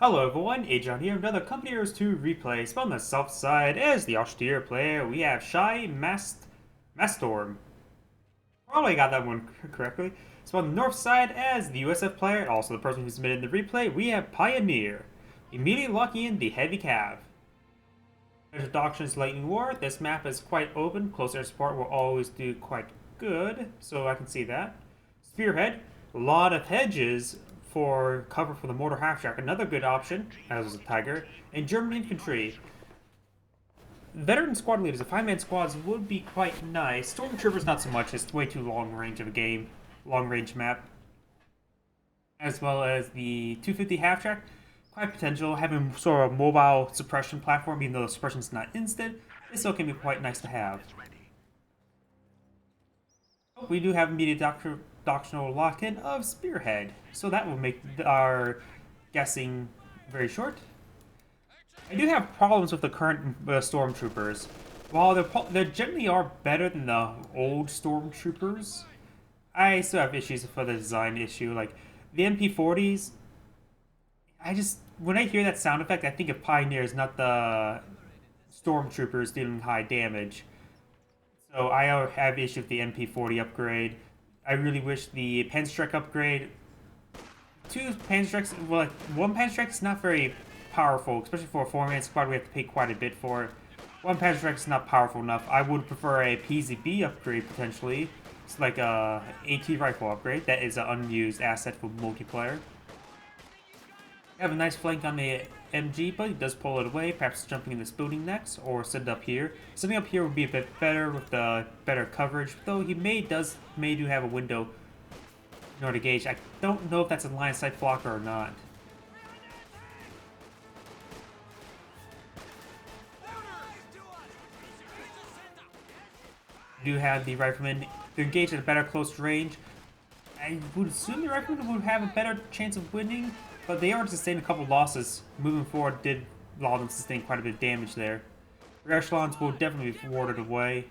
Hello everyone, Agion here, another Company Heroes 2 replay. So on the south side, as the austere player, we have Shymastorm. Probably got that one correctly. So on the north side, as the USF player, also the person who submitted the replay, we have Pioneer. Immediately locking in the heavy cav. Doctrines Lightning War, this map is quite open, close air support will always do quite good, so I can see that. Spearhead, a lot of hedges for cover for the mortar half track, another good option, as was a Tiger. And German infantry. Veteran squad leaders, the 5-man squads would be quite nice. Stormtroopers not so much, it's way too long range of a game, long range map. As well as the 250 half track, quite potential, having sort of a mobile suppression platform, even though the suppression's not instant, it still can be quite nice to have. We do have immediate doctrinal lock-in of Spearhead, so that will make our guessing very short. I do have problems with the current Stormtroopers. While they generally are better than the old Stormtroopers, I still have issues for the design issue. Like, the MP40s, when I hear that sound effect, I think of Pioneers, not the Stormtroopers dealing high damage. So I have issue with the MP40 upgrade. I really wish the Panstrike upgrade. Two Panstrikes, well, like, one Panstrike is not very powerful, especially for a 4-man squad. We have to pay quite a bit for it. One Panstrike is not powerful enough. I would prefer a PZB upgrade potentially. It's like a AT rifle upgrade that is an unused asset for multiplayer. Have a nice flank on the MG, but he does pull it away, perhaps jumping in this building next, or set it up here. Setting up here would be a bit better with the better coverage, though he may do have a window in order to gauge. I don't know if that's a line of sight blocker or not. You do have the rifleman. They're engaged at a better close range. I would assume the rifleman would have a better chance of winning, but they are sustained a couple losses. Moving forward, did allow them to sustain quite a bit of damage there. Rear echelons will definitely be warded away.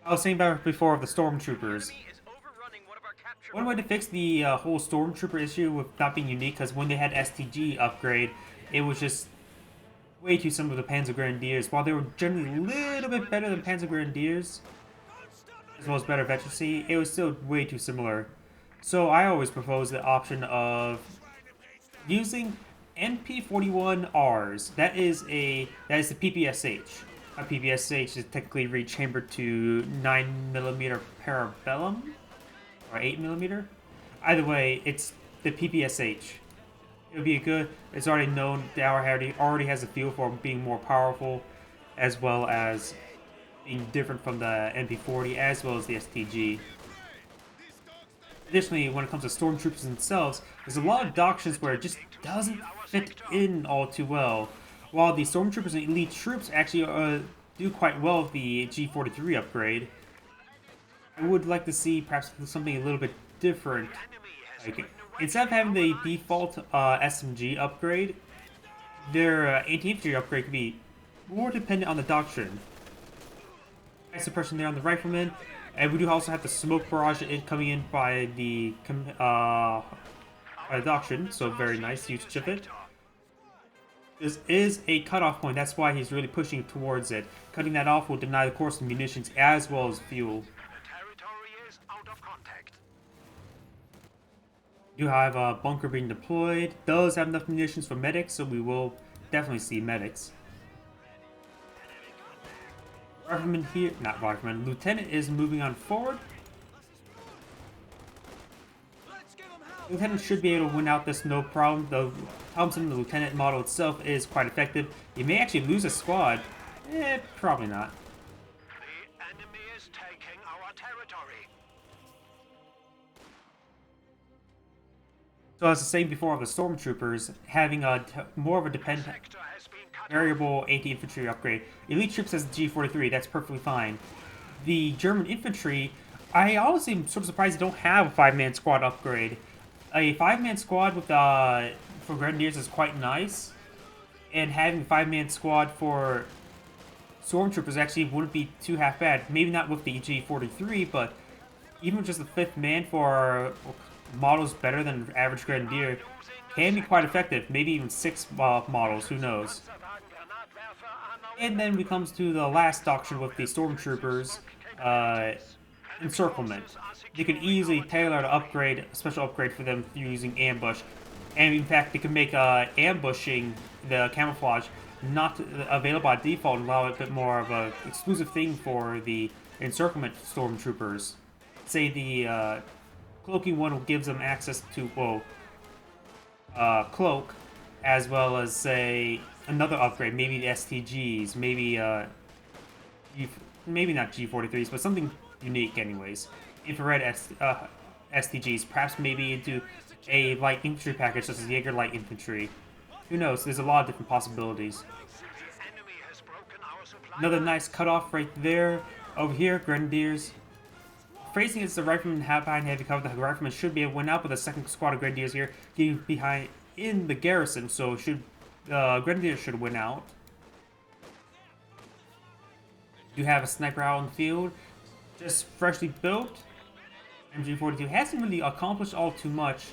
I was saying about before of the Stormtroopers. One way to fix the whole Stormtrooper issue with not being unique, because when they had STG upgrade, it was just way too similar to Panzer Grenadiers. While they were generally a little bit better than Panzer Grenadiers, as well as better veterancy, it was still way too similar. So I always propose the option of using NP41Rs. That is the PPSH. A PPSH is technically rechambered to 9mm Parabellum or 8mm. Either way, it's the PPSH. It would be a good. It's already known the already has a feel for being more powerful, as well as being different from the MP40, as well as the STG. Additionally, when it comes to Stormtroopers themselves, there's a lot of doctrines where it just doesn't fit in all too well. While the Stormtroopers and Elite Troops actually do quite well with the G43 upgrade, I would like to see perhaps something a little bit different. Like, instead of having the default SMG upgrade, their anti-infantry upgrade could be more dependent on the doctrine. Suppression there on the rifleman, and we do also have the smoke barrage coming in by the doctrine, so very nice usage of it. This is a cutoff point, that's why he's really pushing towards it. Cutting that off will deny the course of munitions as well as fuel. We do have a bunker being deployed. Does have enough munitions for medics, so we will definitely see medics. Rifleman here, not Rifleman, Lieutenant is moving on forward. Lieutenant should be able to win out this no problem, though Thompson, the Lieutenant model itself, is quite effective. He may actually lose a squad. Probably not. The enemy is taking our territory. So as I was saying before of the Stormtroopers, having more of a variable anti-infantry upgrade. Elite Troops has the G43, that's perfectly fine. The German infantry, I honestly am sort of surprised they don't have a 5-man squad upgrade. A 5-man squad with for Grenadiers is quite nice, and having a 5-man squad for Stormtroopers actually wouldn't be too half bad. Maybe not with the G43, but even just the 5th man for models better than average Grenadier can be quite effective. Maybe even 6 models, who knows. And then we comes to the last doctrine with the stormtroopers, encirclement. They could easily tailor an upgrade, a special upgrade for them using ambush. And in fact, they can make ambushing the camouflage not available by default and allow it a bit more of a exclusive thing for the encirclement stormtroopers. Say the cloaking one gives them access to, cloak, as well as, say, another upgrade, maybe the STGs, maybe maybe not G43s, but something unique anyways. Infrared STGs, perhaps maybe into a light infantry package such as Jaeger light infantry. Who knows, there's a lot of different possibilities. Another nice cutoff right there. Over here, Grenadiers. Facing against the Riflemen behind heavy cover, the Riflemen should be able to win out, but the second squad of Grenadiers here getting behind in the garrison, so Grenadiers should win out. You have a sniper out on the field, just freshly built. MG42 hasn't really accomplished all too much.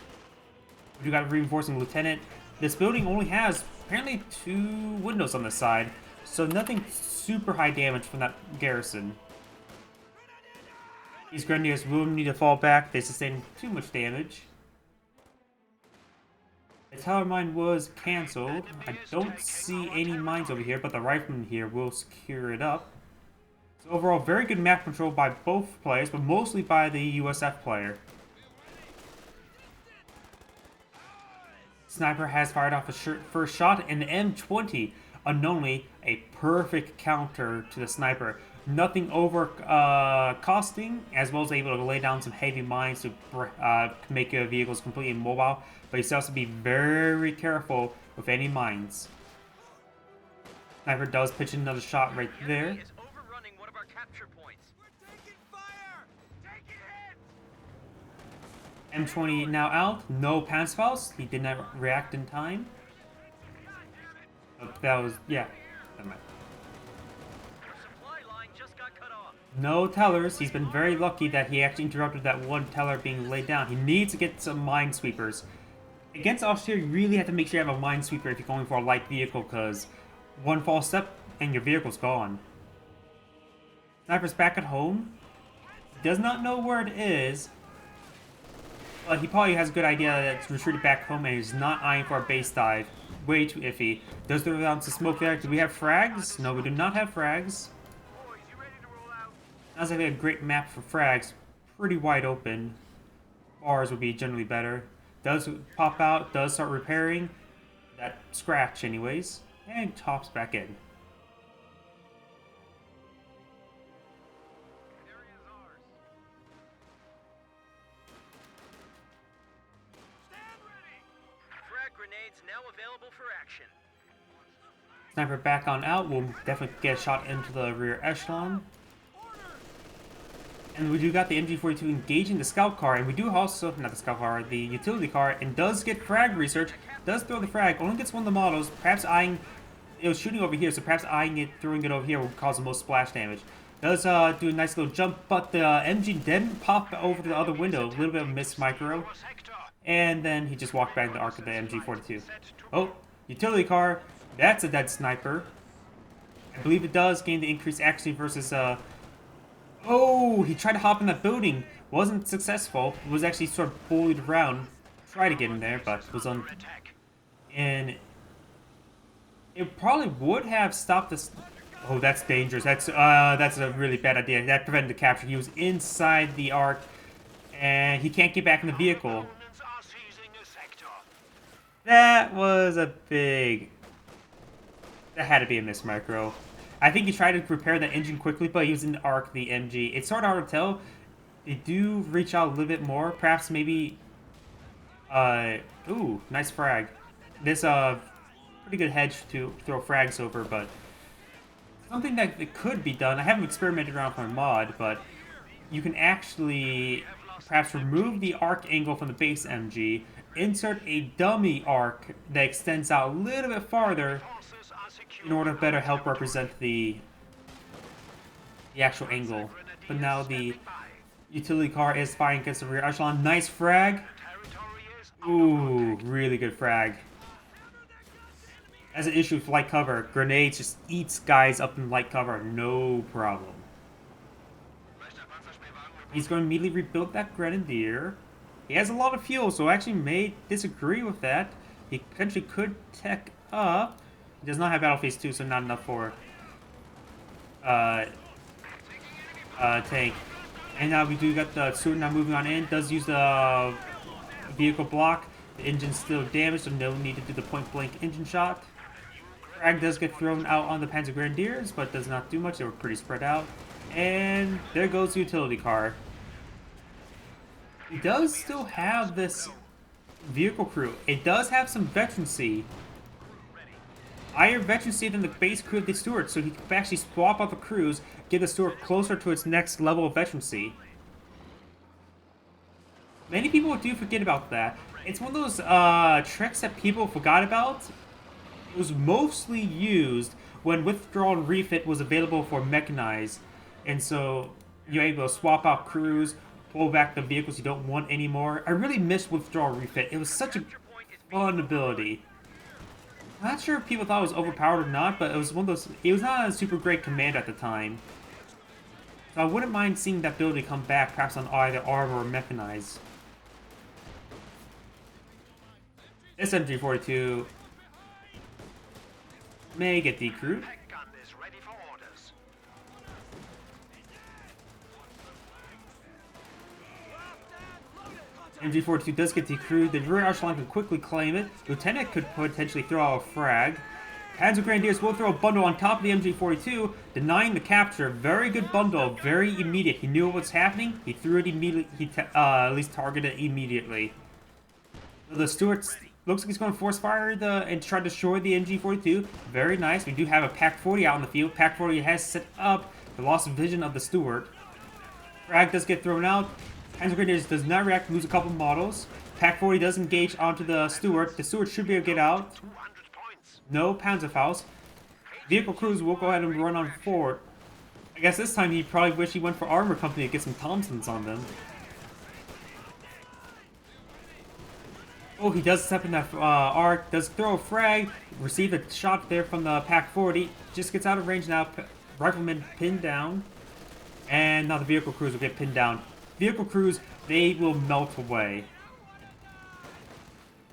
You got a reinforcing lieutenant. This building only has apparently 2 windows on the side, so nothing super high damage from that garrison. These Grenadiers will need to fall back. They sustain too much damage. The tower mine was cancelled. I don't see any mines over here, but the Riflemen here will secure it up. So overall, very good map control by both players, but mostly by the USF player. Sniper has fired off a first shot, and the M20, unknowingly, a perfect counter to the sniper. Nothing over costing, as well as able to lay down some heavy mines to make vehicles completely immobile. But you still have to be very careful with any mines. Sniper does pitch another shot right there. M20 now out. No Panzerfaust. He did not react in time. That was, yeah. Never mind. No tellers. He's been very lucky that he actually interrupted that one teller being laid down. He needs to get some minesweepers. Against Austria, you really have to make sure you have a minesweeper if you're going for a light vehicle, because one false step and your vehicle's gone. Sniper's back at home. He does not know where it is, but he probably has a good idea that it's retreated back home and he's not eyeing for a base dive. Way too iffy. Does throw down some smoke there. Do we have frags? No, we do not have frags. Sounds like a great map for frags. Pretty wide open. Bars would be generally better. Does pop out, does start repairing. That scratch anyways. And tops back in. Sniper back on out. We'll definitely get a shot into the rear echelon. And we do got the MG42 engaging the scout car, and we do also, not the scout car, the utility car, and does get frag research, does throw the frag, only gets one of the models, perhaps eyeing, it was shooting over here, so perhaps eyeing it, throwing it over here will cause the most splash damage. Does do a nice little jump, but the MG didn't pop over to the other window, a little bit of a missed micro, and then he just walked back in the arc of the MG42. Oh, utility car, that's a dead sniper. I believe it does gain the increase actually versus, oh, he tried to hop in that building. Wasn't successful. Was actually sort of bullied around. Tried to get in there, but was on. And it probably would have stopped this. Oh, that's dangerous. That's a really bad idea. That prevented the capture. He was inside the arc, and he can't get back in the vehicle. That was a big. That had to be a miss micro. I think he tried to repair that engine quickly, but he was in the arc, the MG. It's sort of hard to tell. They do reach out a little bit more. Perhaps maybe... ooh, nice frag. This, pretty good hedge to throw frags over, but... something that it could be done. I haven't experimented around with my mod, but... you can actually perhaps remove the arc angle from the base MG, insert a dummy arc that extends out a little bit farther, in order to better help represent the actual angle. But now the utility car is firing against the rear echelon. Nice frag. Ooh, really good frag. As an issue with light cover, grenades just eats guys up in light cover, no problem. He's going to immediately rebuild that grenadier. He has a lot of fuel, so I actually may disagree with that. He potentially could tech up. He does not have Battle Phase 2, so not enough for tank. And now we do got the Stewart now moving on in. Does use the vehicle block. The engine's still damaged, so no need to do the point-blank engine shot. Frag does get thrown out on the Panzer Grenadiers, but does not do much. They were pretty spread out. And there goes the utility car. He does still have this vehicle crew. It does have some veterancy. Higher veterancy than the base crew of the Stewart, so he can actually swap out the crews, get the Stewart closer to its next level of veterancy. Many people do forget about that. It's one of those tricks that people forgot about. It was mostly used when Withdrawal and Refit was available for mechanized, and so you're able to swap out crews, pull back the vehicles you don't want anymore. I really miss Withdrawal and Refit. It was such a fun ability. I'm not sure if people thought it was overpowered or not, but it was one of those. It was not a super great command at the time, so I wouldn't mind seeing that ability come back, perhaps on either armor or mechanized. This MG42 may get decrewed. MG42 does get decrewed. The rear echelon can quickly claim it. Lieutenant could potentially throw out a frag. Panzer Grenadiers will throw a bundle on top of the MG42, denying the capture. Very good bundle, very immediate. He knew what was happening. He threw it immediately. He at least targeted it immediately. So the Stuarts looks like he's going to force fire and try to destroy the MG42. Very nice. We do have a PaK-40 out in the field. PaK-40 has set up the loss of vision of the Stuart. Frag does get thrown out. Panzer Grenadiers does not react, lose a couple models. PaK-40 does engage onto the Stuart. The Stuart should be able to get out. No Panzerfaust. Vehicle crews will go ahead and run on forward. I guess this time he probably wish he went for Armor Company to get some Thompsons on them. Oh, he does step in that arc, does throw a frag, receive a shot there from the PaK-40, just gets out of range now, Rifleman pinned down, and now the vehicle crews will get pinned down. Vehicle crews, they will melt away.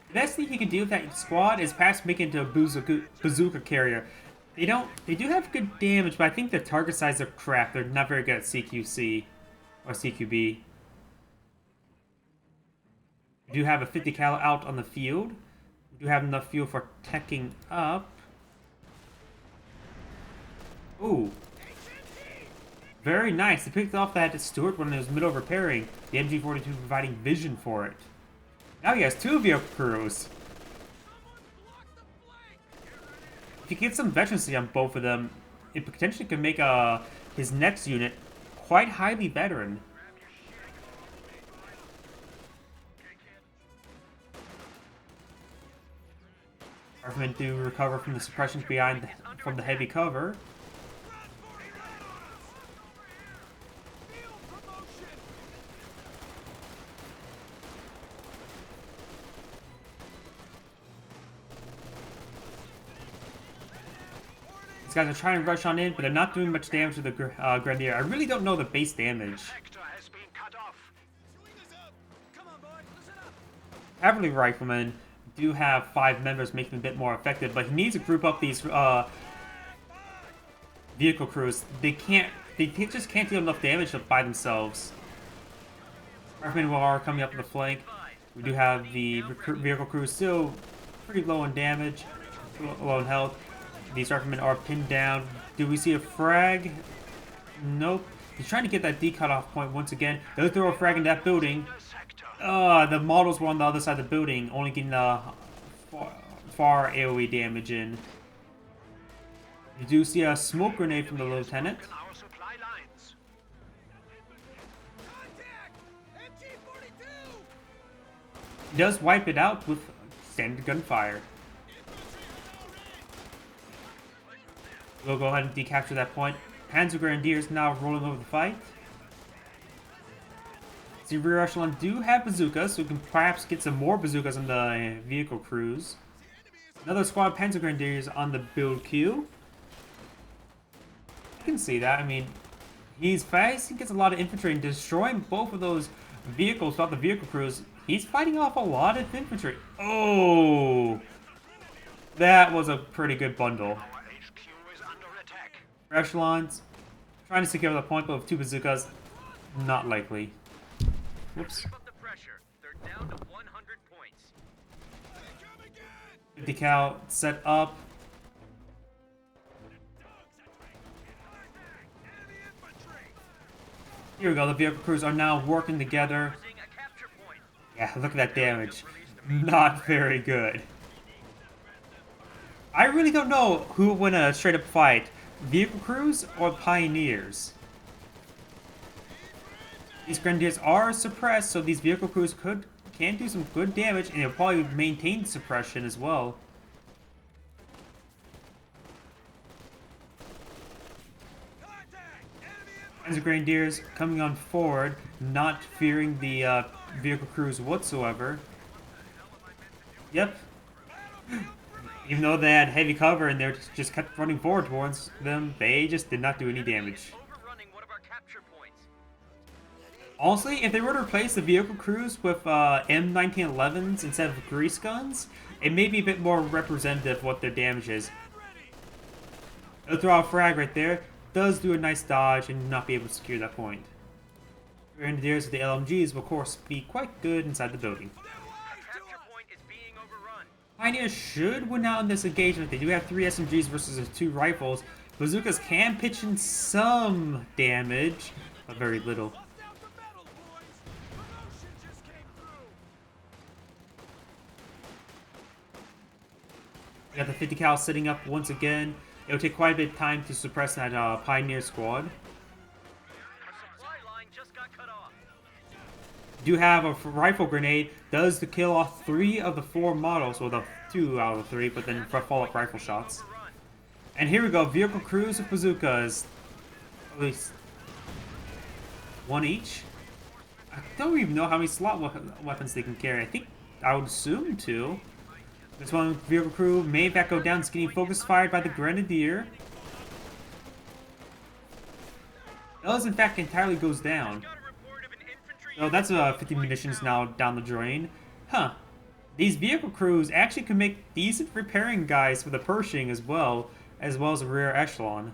The best thing you can do with that squad is perhaps make it into a bazooka carrier. They do have good damage, but I think their target size are crap. They're not very good at CQC or CQB. We do have a 50 cal out on the field. We do have enough fuel for teching up. Ooh. Very nice. They picked off that Stuart when it was middle of repairing. The MG42 providing vision for it. Now he has two vehicle crews. If you get some veterancy on both of them, it potentially could make his next unit quite highly veteran. Riflemen do recover from the suppressions from the heavy cover. These guys are trying to rush on in, but they're not doing much damage to the Grenadier. I really don't know the base damage. Cavalry Riflemen do have 5 members, making them a bit more effective, but he needs to group up these vehicle crews. They just can't deal enough damage by themselves. Riflemen are coming up in the flank. We do have the vehicle crew still pretty low on damage, low in health. These riflemen are pinned down. Do we see a frag? Nope. He's trying to get that D cutoff point once again. They'll throw a frag in that building. The models were on the other side of the building, only getting far AoE damage in. You do see a smoke grenade from the lieutenant. He does wipe it out with standard gunfire. We'll go ahead and decapture that point. Panzer Grenadiers now rolling over the fight. The rear echelon do have bazookas, so we can perhaps get some more bazookas on the vehicle crews. Another squad of Panzer Grenadiers on the build queue. I can see that. I mean, he's fast. He gets a lot of infantry and destroying both of those vehicles without the vehicle crews. He's fighting off a lot of infantry. Oh, that was a pretty good bundle. Our HQ is under attack. Echelons trying to secure the point, but with 2 bazookas, not likely. Whoops. Keep up the pressure. They're down to 100 points. 50 cal set up. Here we go. The vehicle crews are now working together. Losing a capture point. Yeah, look at that damage. Not very good. I really don't know who would win a straight up fight. Vehicle crews or Pioneers? These Grenadiers are suppressed, so these vehicle crews can do some good damage, and they'll probably maintain suppression as well. Panzer Grenadiers coming on forward, not fearing the vehicle crews whatsoever. Yep. Even though they had heavy cover and they just kept running forward towards them, they just did not do any damage. Overrunning one of our capture points. Honestly, if they were to replace the vehicle crews with M1911s instead of grease guns, it may be a bit more representative of what their damage is. They'll throw out a frag right there. Does do a nice dodge and not be able to secure that point. Grenadiers with the LMGs will of course be quite good inside the building. Capture point is being overrun. Pioneers should win out in this engagement. They do have 3 SMGs versus 2 rifles. Bazookas can pitch in some damage, but very little. We got the 50 cal sitting up once again. It'll take quite a bit of time to suppress that Pioneer squad. Our supply line just got cut off. Do have a rifle grenade. Does to kill off 3 of the 4 models, well, the 2 out of the 3, but then follow-up rifle shots. Overrun. And here we go, vehicle crews with bazookas. At least 1 each. I don't even know how many slot weapons they can carry. I would assume 2. This one vehicle crew may in fact go down. It's getting focus fired by the Grenadier. Does in fact entirely goes down. Got a report of an infantry So that's 50 munitions now down the drain. Huh. These vehicle crews actually can make decent repairing guys for the Pershing as well as the rear echelon.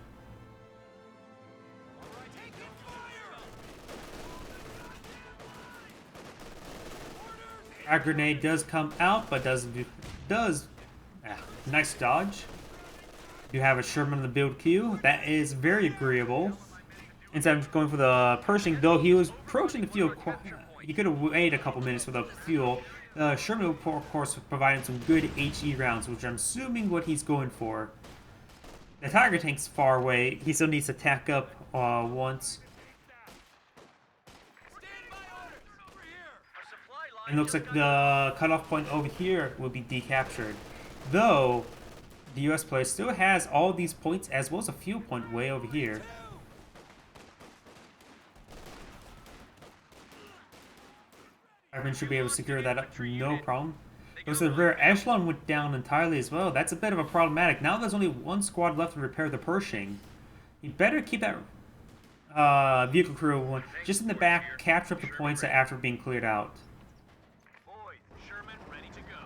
Frag grenade does come out, but nice dodge. You have a Sherman on the build queue. That is very agreeable. Instead of going for the Pershing, though he was approaching the fuel, he could have waited a couple minutes for the fuel. Sherman, of course, providing some good HE rounds, which I'm assuming what he's going for. The Tiger tank's far away. He still needs to tack up once. And looks like the cutoff point over here will be decaptured. Though, the US player still has all these points as well as a fuel point way over here. Ivan should be able to secure that up no problem. Looks like the rear echelon went down entirely as well. That's a bit of a problematic. Now there's only 1 squad left to repair the Pershing. You better keep that vehicle crew just in the back, capture up the points after being cleared out. Boyd, Sherman ready to go.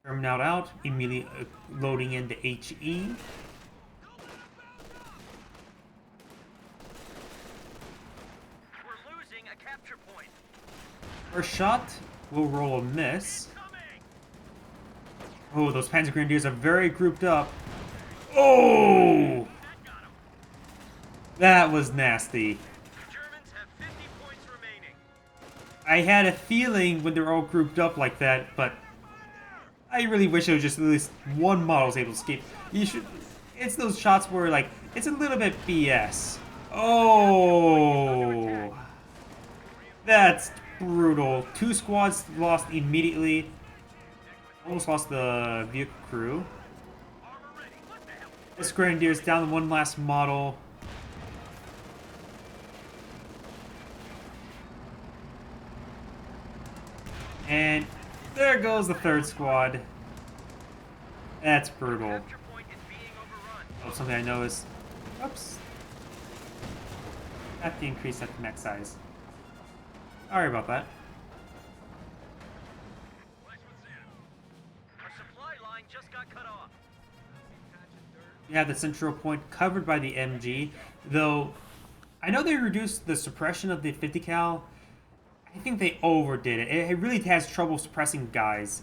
Sherman out, immediately loading into HE. We're losing a capture point. First shot will roll a miss. Oh, those Panzer Grenadiers are very grouped up. Oh! That was nasty. The Germans have 50 points remaining. I had a feeling when they're all grouped up like that, but I really wish it was just at least 1 model was able to escape. It's those shots where, like, it's a little bit BS. Oh! That's brutal. 2 squads lost immediately. Almost lost the vehicle crew. This Grenadier's down to 1 last model. And there goes the third squad. That's brutal. Capture point is being overrun. Oh, something I noticed. Oops. Have to increase that mech size. Sorry about that. Our supply line just got cut off. We have the central point covered by the MG, though I know they reduced the suppression of the 50 cal. I think they overdid it. It really has trouble suppressing guys.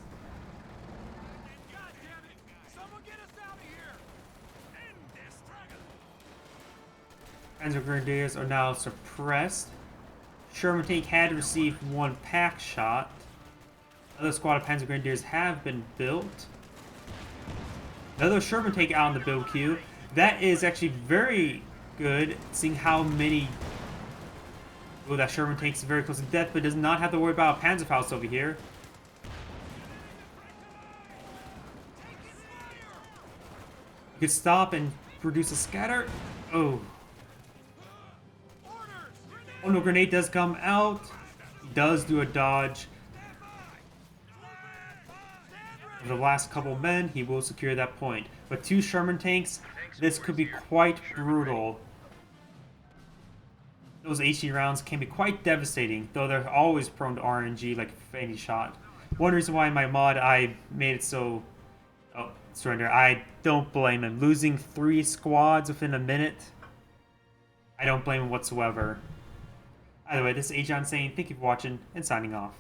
Panzer Grenadiers are now suppressed. Sherman tank had received one pack shot. Another squad of Panzer Grenadiers have been built. Another Sherman tank out on the build queue. That is actually very good, seeing how many... Oh, that Sherman tank's very close to death, but does not have to worry about a Panzerfaust over here. You could stop and produce a scatter. Oh. Oh no, grenade does come out. He does do a dodge. For the last couple men, he will secure that point. But 2 Sherman tanks, this could be quite brutal. Those 18 rounds can be quite devastating, though they're always prone to RNG like any shot. One reason why in my mod I made it so... Oh, surrender. I don't blame him. Losing 3 squads within a minute, I don't blame him whatsoever. Either way, this is Agion saying thank you for watching and signing off.